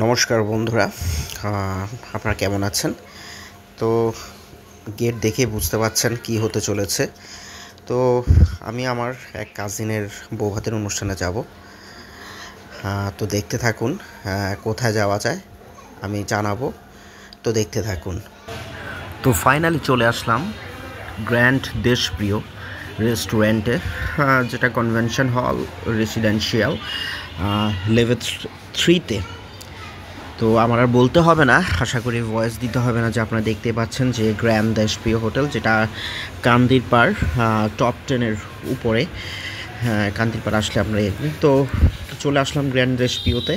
নমস্কার বন্ধুরা, আপনারা কেমন আছেন? তো গেট দেখে বুঝতে পারছেন কি হতে চলেছে। তো আমি আমার এক কাজিনের বৌভাতের অনুষ্ঠানে যাব। তো দেখতে থাকুন, কোথায় যাওয়া যায় আমি জানাবো। তো দেখতে থাকুন। তো ফাইনালি চলে আসলাম গ্র্যান্ড দেশপ্রিয় রেস্টুরেন্টে, যেটা কনভেনশন হল রেসিডেন্সিয়াল লেভেল 3-তে। তো আমার আর বলতে হবে না, আশা করি ভয়েস দিতে হবে না যে আপনারা দেখতে পাচ্ছেন যে গ্র্যান্ড দেশপ্রিয় হোটেল, যেটা কান্দিরপাড় টপ 10-এর উপরে। কান্দিরপাড় আসলে আপনারা তো চলে আসলাম গ্র্যান্ড দেশপ্রিয়তে।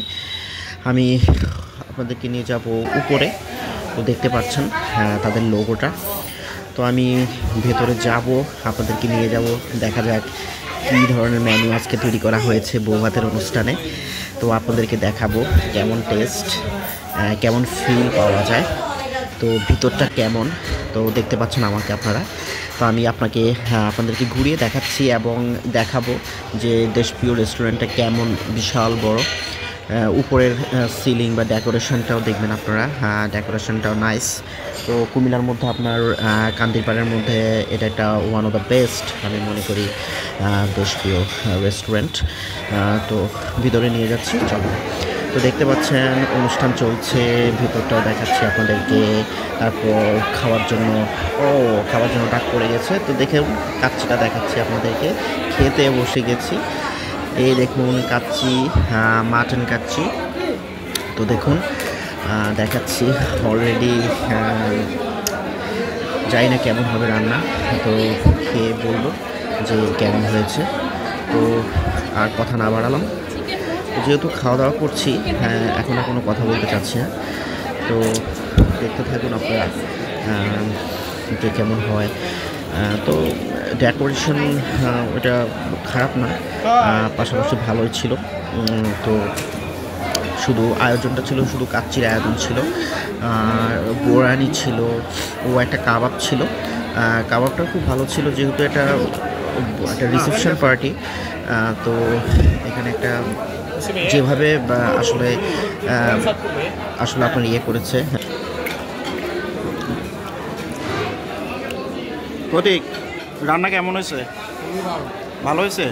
আমি আপনাদেরকে নিয়ে যাব উপরে। তো দেখতে পাচ্ছেন তাদের লোগোটা। তো আমি ভেতরে যাব, আপনাদেরকে নিয়ে যাব, দেখা যাক কী ধরনের মেনু আজকে তৈরি করা হয়েছে বৌভাতের অনুষ্ঠানে। তো আপনাদেরকে দেখাবো কেমন টেস্ট, কেমন ফিল পাওয়া যায়, তো ভিতরটা কেমন। তো দেখতে পাচ্ছেন আমাকে আপনারা। তো আমি আপনাদেরকে ঘুরিয়ে দেখাচ্ছি এবং দেখাবো যে দেশপ্রিয় রেস্টুরেন্টটা কেমন, বিশাল বড়। উপরের সিলিং বা ডেকোরেশনটাও দেখবেন আপনারা, ডেকোরেশনটাও নাইস। তো কুমিল্লার মধ্যে আপনার কান্দিরপাড়ের মধ্যে এটা একটা ওয়ান অফ দ্য বেস্ট আমি মনে করি দেশপ্রিয় রেস্টুরেন্ট। তো ভিতরে নিয়ে যাচ্ছি, চলো। তো দেখতে পাচ্ছেন অনুষ্ঠান চলছে, ভিতরটাও দেখাচ্ছি আপনাদেরকে। তারপর খাওয়ার জন্য ডাক পড়ে গেছে। তো দেখে কাচ্চিটা দেখাচ্ছি আপনাদেরকে, খেতে বসে গেছি। এই দেখুন কাচ্চি, মাটন কাচ্চি। তো দেখুন দেখাচ্ছি অলরেডি, জানি না কেমন হবে রান্না, তো খেয়ে বলবো যে কেমন হয়েছে। তো আর কথা না বাড়ালাম, যেহেতু খাওয়া দাওয়া করছি, এখন আর কোনো কথা বলতে চাচ্ছি না। তো দেখতে থাকুন আপনারা যে কেমন হয়। তো ডেকোরেশন ওটা খারাপ না, পাশাপাশি ভালোই ছিল। তো শুধু আয়োজনটা ছিল, শুধু কাচ্চির আয়োজন ছিল, বোরানি ছিল, ও একটা কাবাব ছিল। কাবাবটা খুব ভালো ছিল, যেহেতু এটা একটা রিসেপশন পার্টি। তো এখানে একটা যেভাবে আসলে আপনার ইয়ে করেছে। প্রতীক, রান্না কেমন হয়েছে? ভালো হয়েছে।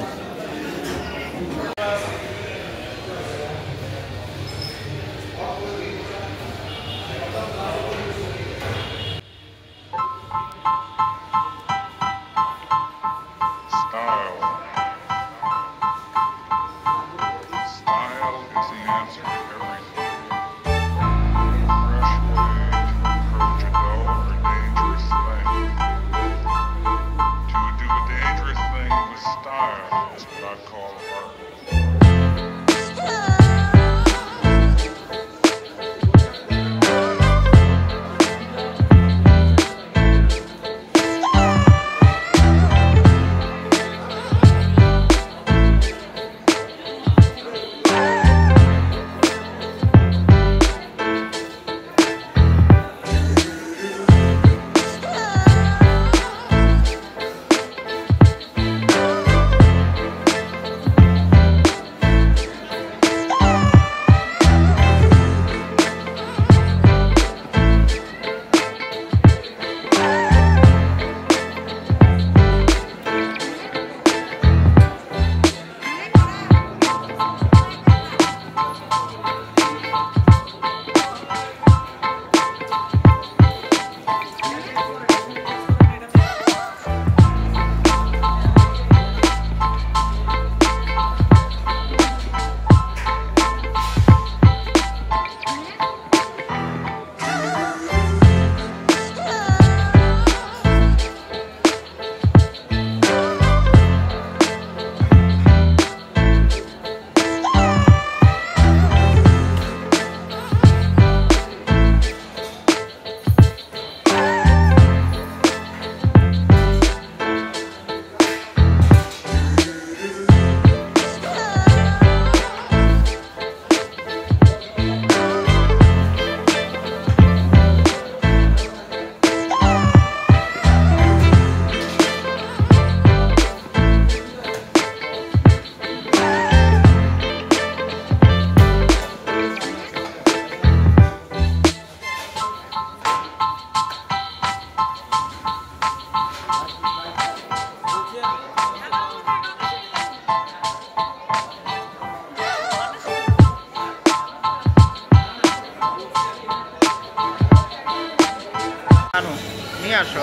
আসো।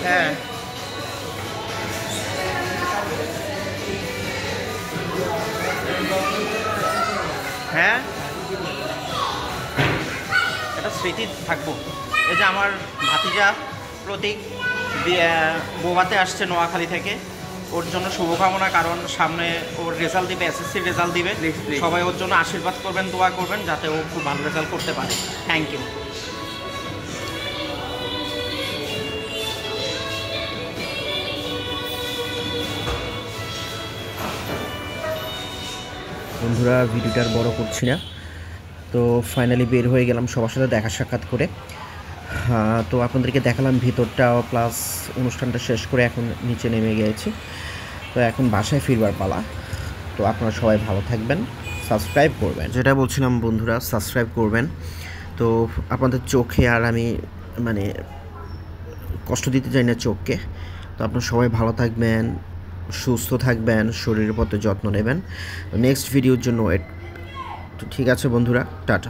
হ্যাঁ হ্যাঁ একটা স্মৃতি থাকবো। এই যে আমার ভাতিজা প্রতীক বোবাতে আসছে নোয়াখালী থেকে, ওর জন্য শুভকামনা, কারণ সামনে ওর রেজাল্ট দিবে, এসএসসির রেজাল্ট দিবে। সবাই ওর জন্য আশীর্বাদ করবেন, দোয়া করবেন যাতে ও খুব ভালো রেজাল্ট করতে পারে। Thank you. বন্ধুরা ভিডিওটা আর বড় করছি না, তো ফাইনালি বের হয়ে গেলাম সবার সাথে দেখা সাক্ষাৎ করে। তো আপনাদেরকে দেখালাম ভিতরটা, প্লাস অনুষ্ঠানটা শেষ করে এখন নিচে নেমে গিয়েছি। তো এখন বাসায় ফিরবার পালা। তো আপনারা সবাই ভালো থাকবেন, সাবস্ক্রাইব করবেন, যেটা বলছিলাম বন্ধুরা, সাবস্ক্রাইব করবেন। তো আপনাদের চোখে আর আমি মানে কষ্ট দিতে চাই না চোখকে। তো আপনারা সবাই ভালো থাকবেন, সুস্থ থাকবেন, শরীরের প্রতি যত্ন নেবেন। নেক্সট ভিডিওর জন্য ওয়েট। তো ঠিক আছে বন্ধুরা, টাটা।